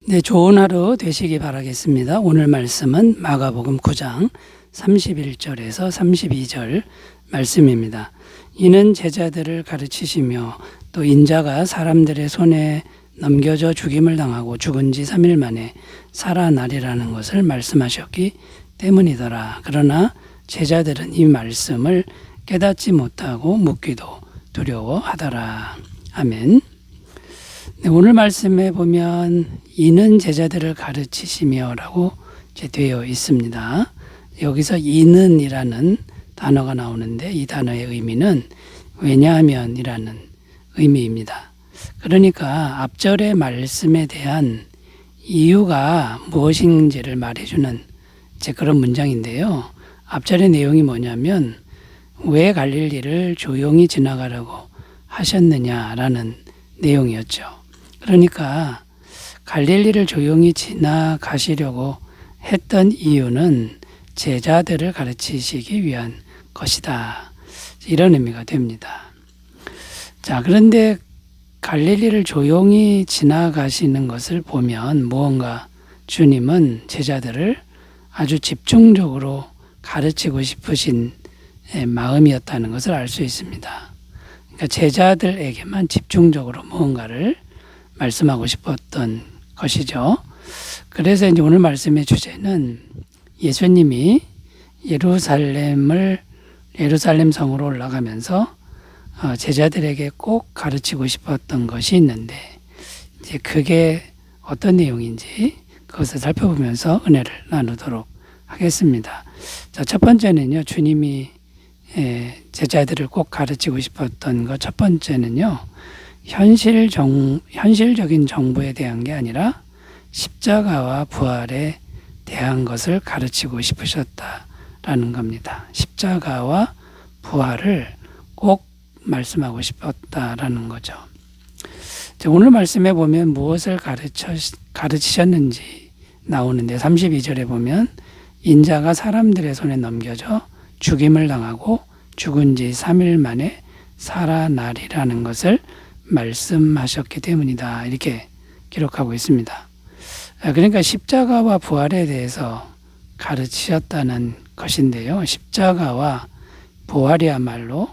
네, 좋은 하루 되시기 바라겠습니다. 오늘 말씀은 마가복음 9장 31절에서 32절 말씀입니다. 이는 제자들을 가르치시며 또 인자가 사람들의 손에 넘겨져 죽임을 당하고 죽은 지 3일 만에 살아나리라는 것을 말씀하셨기 때문이더라. 그러나 제자들은 이 말씀을 깨닫지 못하고 묻기도 두려워하더라. 아멘. 네, 오늘 말씀에 보면 이는 제자들을 가르치시며 라고 되어 있습니다. 여기서 이는이라는 단어가 나오는데 이 단어의 의미는 왜냐하면 이라는 의미입니다. 그러니까 앞절의 말씀에 대한 이유가 무엇인지를 말해주는 그런 문장인데요. 앞절의 내용이 뭐냐면 왜 갈릴리를 조용히 지나가라고 하셨느냐라는 내용이었죠. 그러니까 갈릴리를 조용히 지나가시려고 했던 이유는 제자들을 가르치시기 위한 것이다. 이런 의미가 됩니다. 자, 그런데 갈릴리를 조용히 지나가시는 것을 보면 무언가 주님은 제자들을 아주 집중적으로 가르치고 싶으신 마음이었다는 것을 알 수 있습니다. 그러니까 제자들에게만 집중적으로 무언가를 말씀하고 싶었던 것이죠. 그래서 이제 오늘 말씀의 주제는 예수님이 예루살렘 성으로 올라가면서 제자들에게 꼭 가르치고 싶었던 것이 있는데 이제 그게 어떤 내용인지 그것을 살펴보면서 은혜를 나누도록 하겠습니다. 자, 첫 번째는요, 주님이 제자들을 꼭 가르치고 싶었던 것 첫 번째는요, 현실적인 정보에 대한 게 아니라 십자가와 부활에 대한 것을 가르치고 싶으셨다라는 겁니다. 십자가와 부활을 꼭 말씀하고 싶었다라는 거죠. 오늘 말씀에 보면 무엇을 가르치셨는지 나오는데 32절에 보면 인자가 사람들의 손에 넘겨져 죽임을 당하고 죽은 지 3일 만에 살아나리라는 것을 말씀하셨기 때문이다. 이렇게 기록하고 있습니다. 그러니까 십자가와 부활에 대해서 가르치셨다는 것인데요. 십자가와 부활이야말로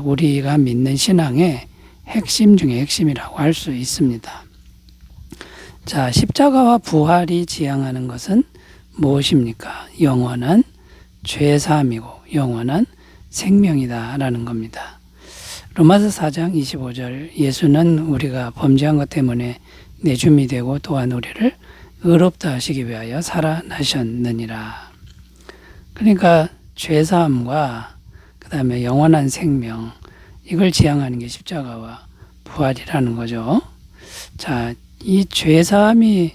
우리가 믿는 신앙의 핵심 중에 핵심이라고 할 수 있습니다. 자, 십자가와 부활이 지향하는 것은 무엇입니까? 영원한 죄사함이고 영원한 생명이다라는 겁니다. 로마서 4장 25절 예수는 우리가 범죄한 것 때문에 내줌이 되고 또한 우리를 의롭다 하시기 위하여 살아나셨느니라. 그러니까 죄사함과 그 다음에 영원한 생명, 이걸 지향하는 게 십자가와 부활이라는 거죠. 자, 이 죄사함이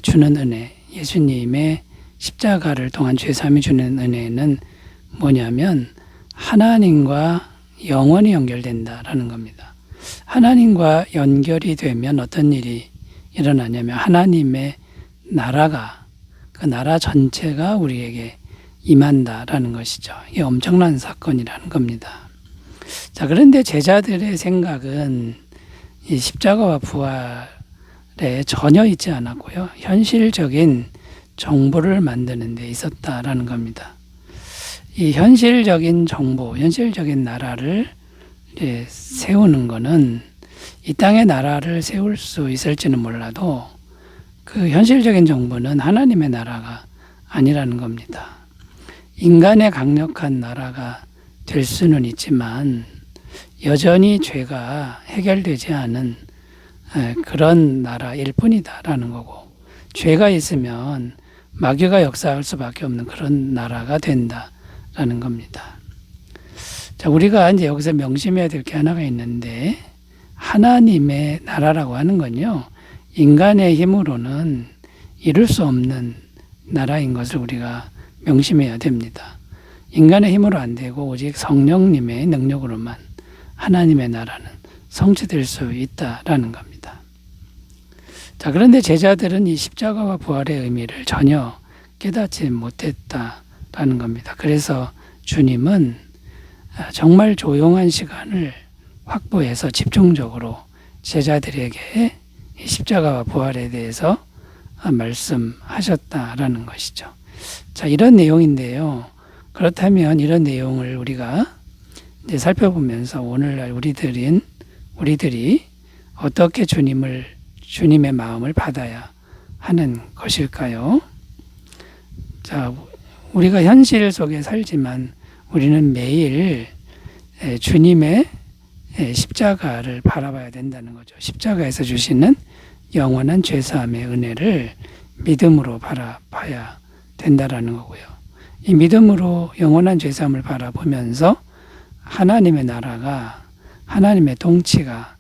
주는 은혜, 예수님의 십자가를 통한 죄사함이 주는 은혜는 뭐냐면 하나님과 영원히 연결된다라는 겁니다. 하나님과 연결이 되면 어떤 일이 일어나냐면 하나님의 나라가, 그 나라 전체가 우리에게 임한다라는 것이죠. 이게 엄청난 사건이라는 겁니다. 자, 그런데 제자들의 생각은 이 십자가와 부활에 전혀 있지 않았고요. 현실적인 정보를 만드는 데 있었다라는 겁니다. 이 현실적인 정보, 현실적인 나라를 세우는 것은 이 땅의 나라를 세울 수 있을지는 몰라도 그 현실적인 정보는 하나님의 나라가 아니라는 겁니다. 인간의 강력한 나라가 될 수는 있지만 여전히 죄가 해결되지 않은 그런 나라일 뿐이다라는 거고, 죄가 있으면 마귀가 역사할 수밖에 없는 그런 나라가 된다라는 겁니다. 자, 우리가 이제 여기서 명심해야 될 게 하나가 있는데, 하나님의 나라라고 하는 건요, 인간의 힘으로는 이룰 수 없는 나라인 것을 우리가 명심해야 됩니다. 인간의 힘으로 안 되고 오직 성령님의 능력으로만 하나님의 나라는 성취될 수 있다라는 겁니다. 자, 그런데 제자들은 이 십자가와 부활의 의미를 전혀 깨닫지 못했다라는 겁니다. 그래서 주님은 정말 조용한 시간을 확보해서 집중적으로 제자들에게 십자가와 부활에 대해서 말씀하셨다라는 것이죠. 자, 이런 내용인데요. 그렇다면 이런 내용을 우리가 이제 살펴보면서 오늘날 우리들이 어떻게 주님의 마음을 받아야 하는 것일까요? 자, 우리가 현실 속에 살지만 우리는 매일 주님의 십자가를 바라봐야 된다는 거죠. 십자가에서 주시는 영원한 죄사함의 은혜를 믿음으로 바라봐야 된다라는 거고요. 이 믿음으로 영원한 죄사함을 바라보면서 하나님의 나라가, 하나님의 통치가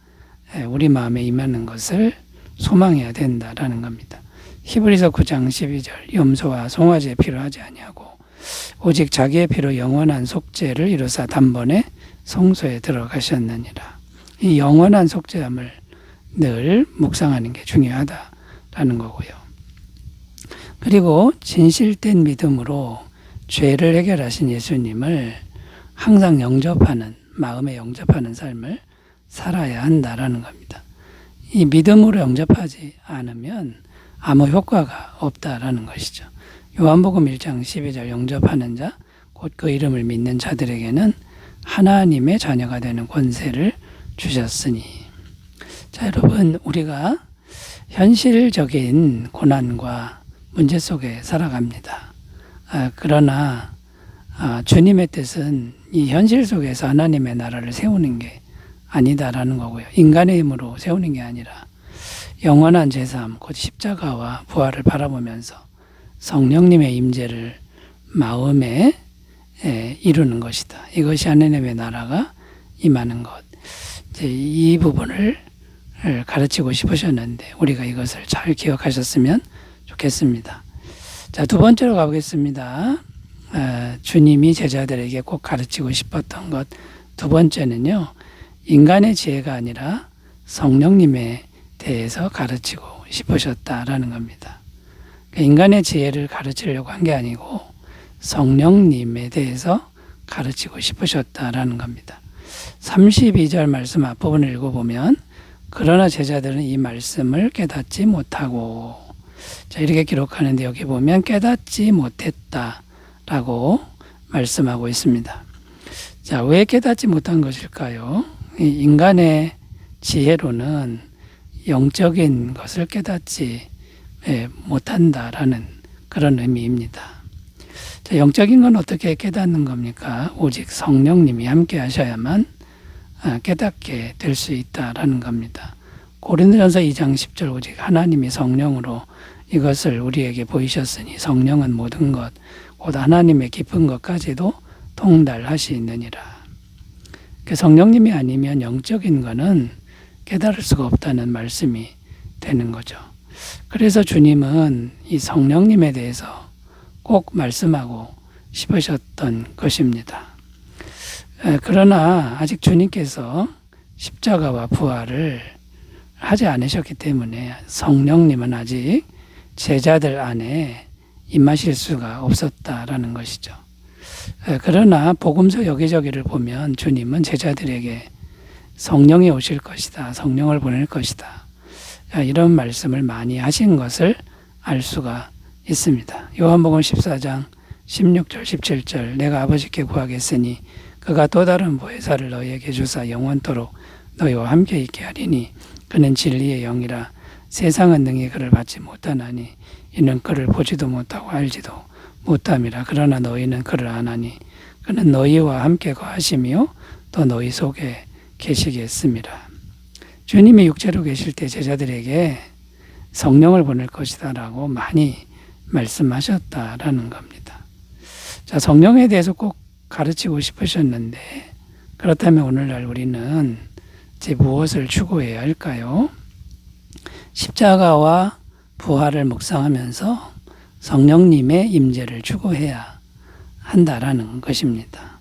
우리 마음에 임하는 것을 소망해야 된다라는 겁니다. 히브리서 9장 12절 염소와 송아지의 피로 하지 아니하고 오직 자기의 피로 영원한 속죄를 이루사 단번에 성소에 들어가셨느니라. 이 영원한 속죄함을 늘 묵상하는 게 중요하다라는 거고요. 그리고 진실된 믿음으로 죄를 해결하신 예수님을 항상 마음에 영접하는 삶을 살아야 한다라는 겁니다. 이 믿음으로 영접하지 않으면 아무 효과가 없다라는 것이죠. 요한복음 1장 12절 영접하는 자, 곧 그 이름을 믿는 자들에게는 하나님의 자녀가 되는 권세를 주셨으니. 자, 여러분, 우리가 현실적인 고난과 문제 속에 살아갑니다. 그러나 주님의 뜻은 이 현실 속에서 하나님의 나라를 세우는 게 아니다라는 거고요. 인간의 힘으로 세우는 게 아니라 영원한 제사함, 곧 십자가와 부활을 바라보면서 성령님의 임재를 마음에 이루는 것이다. 이것이 하나님의 나라가 임하는 것. 이 부분을 가르치고 싶으셨는데 우리가 이것을 잘 기억하셨으면 좋겠습니다. 자, 두 번째로 가보겠습니다. 주님이 제자들에게 꼭 가르치고 싶었던 것. 두 번째는요, 인간의 지혜가 아니라 성령님에 대해서 가르치고 싶으셨다라는 겁니다. 인간의 지혜를 가르치려고 한 게 아니고 성령님에 대해서 가르치고 싶으셨다라는 겁니다. 32절 말씀 앞부분을 읽어보면 그러나 제자들은 이 말씀을 깨닫지 못하고, 자, 이렇게 기록하는데 여기 보면 깨닫지 못했다라고 말씀하고 있습니다. 자, 왜 깨닫지 못한 것일까요? 인간의 지혜로는 영적인 것을 깨닫지 못한다라는 그런 의미입니다. 자, 영적인 건 어떻게 깨닫는 겁니까? 오직 성령님이 함께 하셔야만 깨닫게 될 수 있다라는 겁니다. 고린도전서 2장 10절 오직 하나님이 성령으로 이것을 우리에게 보이셨으니 성령은 모든 것 곧 하나님의 깊은 것까지도 통달하시느니라. 성령님이 아니면 영적인 것은 깨달을 수가 없다는 말씀이 되는 거죠. 그래서 주님은 이 성령님에 대해서 꼭 말씀하고 싶으셨던 것입니다. 그러나 아직 주님께서 십자가와 부활을 하지 않으셨기 때문에 성령님은 아직 제자들 안에 임하실 수가 없었다라는 것이죠. 그러나 복음서 여기저기를 보면 주님은 제자들에게 성령이 오실 것이다, 성령을 보낼 것이다, 이런 말씀을 많이 하신 것을 알 수가 있습니다. 요한복음 14장 16절 17절 내가 아버지께 구하겠으니 그가 또 다른 보혜사를 너희에게 주사 영원토록 너희와 함께 있게 하리니 그는 진리의 영이라 세상은 능히 그를 받지 못하나니 이는 그를 보지도 못하고 알지도 못함이라. 그러나 너희는 그를 아나니 그는 너희와 함께 거하시며 또 너희 속에 계시겠습니다. 주님이 육체로 계실 때 제자들에게 성령을 보낼 것이다 라고 많이 말씀하셨다라는 겁니다. 자, 성령에 대해서 꼭 가르치고 싶으셨는데 그렇다면 오늘날 우리는 이제 무엇을 추구해야 할까요? 십자가와 부활을 묵상하면서 성령님의 임재를 추구해야 한다라는 것입니다.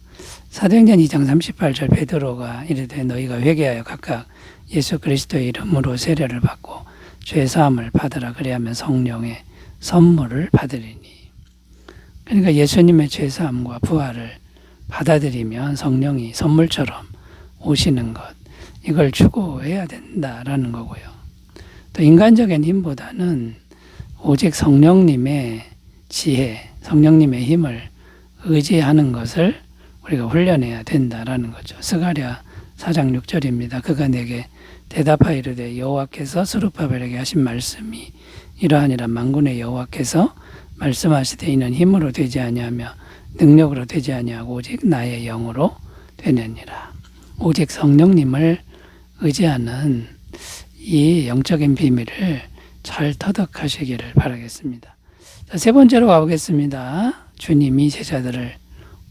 사도행전 2장 38절 베드로가 이르되 너희가 회개하여 각각 예수 그리스도의 이름으로 세례를 받고 죄사함을 받으라 그리하면 성령의 선물을 받으리니. 그러니까 예수님의 죄사함과 부활을 받아들이면 성령이 선물처럼 오시는 것, 이걸 추구해야 된다라는 거고요. 또 인간적인 힘보다는 오직 성령님의 지혜, 성령님의 힘을 의지하는 것을 우리가 훈련해야 된다라는 거죠. 스가랴 4장 6절입니다. 그가 내게 대답하여 이르되 여호와께서 스룹바벨에게 하신 말씀이 이러하니라. 만군의 여호와께서 말씀하시되 이는 힘으로 되지 아니하며 능력으로 되지 아니하고 오직 나의 영으로 되느니라. 오직 성령님을 의지하는 이 영적인 비밀을 잘 터득하시기를 바라겠습니다. 자, 세 번째로 가보겠습니다. 주님이 제자들을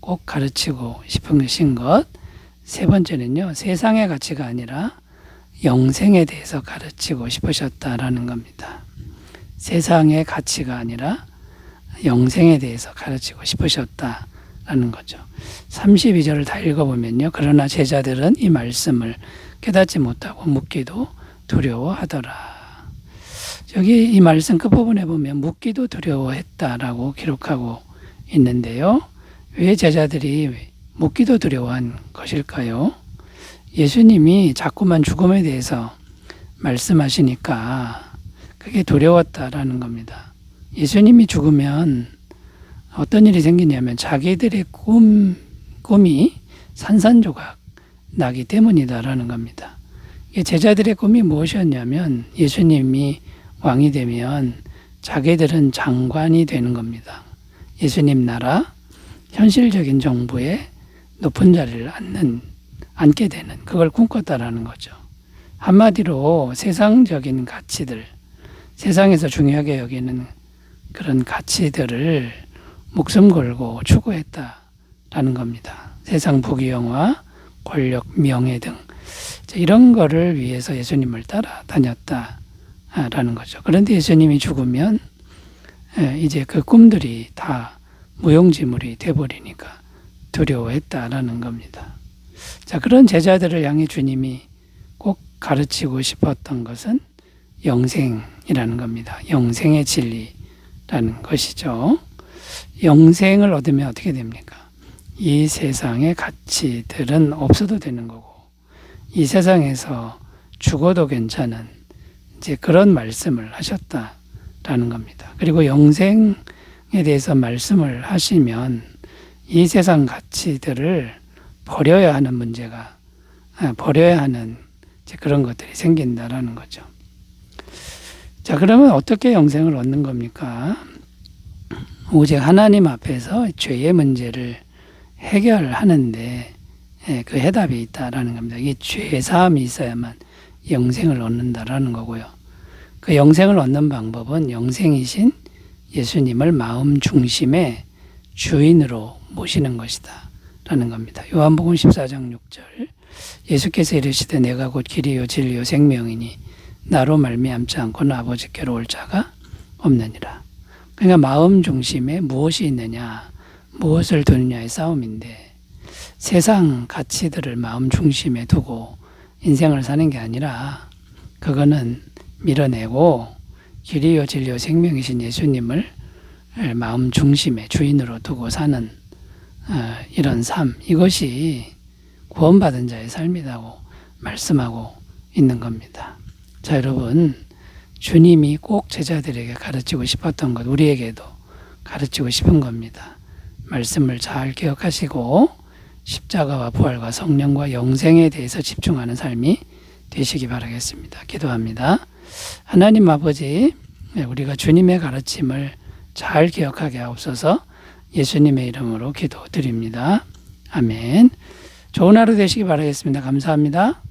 꼭 가르치고 싶으신 것. 세 번째는요, 세상의 가치가 아니라 영생에 대해서 가르치고 싶으셨다라는 겁니다. 세상의 가치가 아니라 영생에 대해서 가르치고 싶으셨다라는 거죠. 32절을 다 읽어보면요. 그러나 제자들은 이 말씀을 깨닫지 못하고 묻기도 두려워하더라. 여기 이 말씀 끝부분에 보면 묻기도 두려워했다라고 기록하고 있는데요. 왜 제자들이 묻기도 두려워한 것일까요? 예수님이 자꾸만 죽음에 대해서 말씀하시니까 그게 두려웠다라는 겁니다. 예수님이 죽으면 어떤 일이 생기냐면 자기들의 꿈이 산산조각 나기 때문이다라는 겁니다. 제자들의 꿈이 무엇이었냐면 예수님이 왕이 되면 자기들은 장관이 되는 겁니다. 예수님 나라 현실적인 정부의 높은 자리를 앉게 되는 그걸 꿈꿨다라는 거죠. 한마디로 세상적인 가치들, 세상에서 중요하게 여기는 그런 가치들을 목숨 걸고 추구했다라는 겁니다. 세상 부귀영화, 권력, 명예 등 이런 거를 위해서 예수님을 따라다녔다라는 거죠. 그런데 예수님이 죽으면 이제 그 꿈들이 다 무용지물이 돼버리니까 두려워했다라는 겁니다. 자, 그런 제자들을 향해 주님이 꼭 가르치고 싶었던 것은 영생이라는 겁니다. 영생의 진리라는 것이죠. 영생을 얻으면 어떻게 됩니까? 이 세상의 가치들은 없어도 되는 거고, 이 세상에서 죽어도 괜찮은 이제 그런 말씀을 하셨다라는 겁니다. 그리고 영생에 대해서 말씀을 하시면 이 세상 가치들을 버려야 하는 문제가, 버려야 하는 이제 그런 것들이 생긴다라는 거죠. 자, 그러면 어떻게 영생을 얻는 겁니까? 오직 하나님 앞에서 죄의 문제를 해결하는데 그 해답이 있다라는 겁니다. 이게 죄사함이 있어야만 영생을 얻는다라는 거고요. 그 영생을 얻는 방법은 영생이신 예수님을 마음 중심의 주인으로 모시는 것이다 라는 겁니다. 요한복음 14장 6절 예수께서 이르시되 내가 곧 길이요 진리요 생명이니 나로 말미암지 않고는 아버지께로 올 자가 없느니라. 그러니까 마음 중심에 무엇이 있느냐, 무엇을 두느냐의 싸움인데 세상 가치들을 마음 중심에 두고 인생을 사는 게 아니라 그거는 밀어내고 길이요 진리요 생명이신 예수님을 마음 중심에 주인으로 두고 사는 이런 삶, 이것이 구원받은 자의 삶이라고 말씀하고 있는 겁니다. 자, 여러분, 주님이 꼭 제자들에게 가르치고 싶었던 것 우리에게도 가르치고 싶은 겁니다. 말씀을 잘 기억하시고 십자가와 부활과 성령과 영생에 대해서 집중하는 삶이 되시기 바라겠습니다. 기도합니다. 하나님 아버지, 우리가 주님의 가르침을 잘 기억하게 하옵소서. 예수님의 이름으로 기도드립니다. 아멘. 좋은 하루 되시기 바라겠습니다. 감사합니다.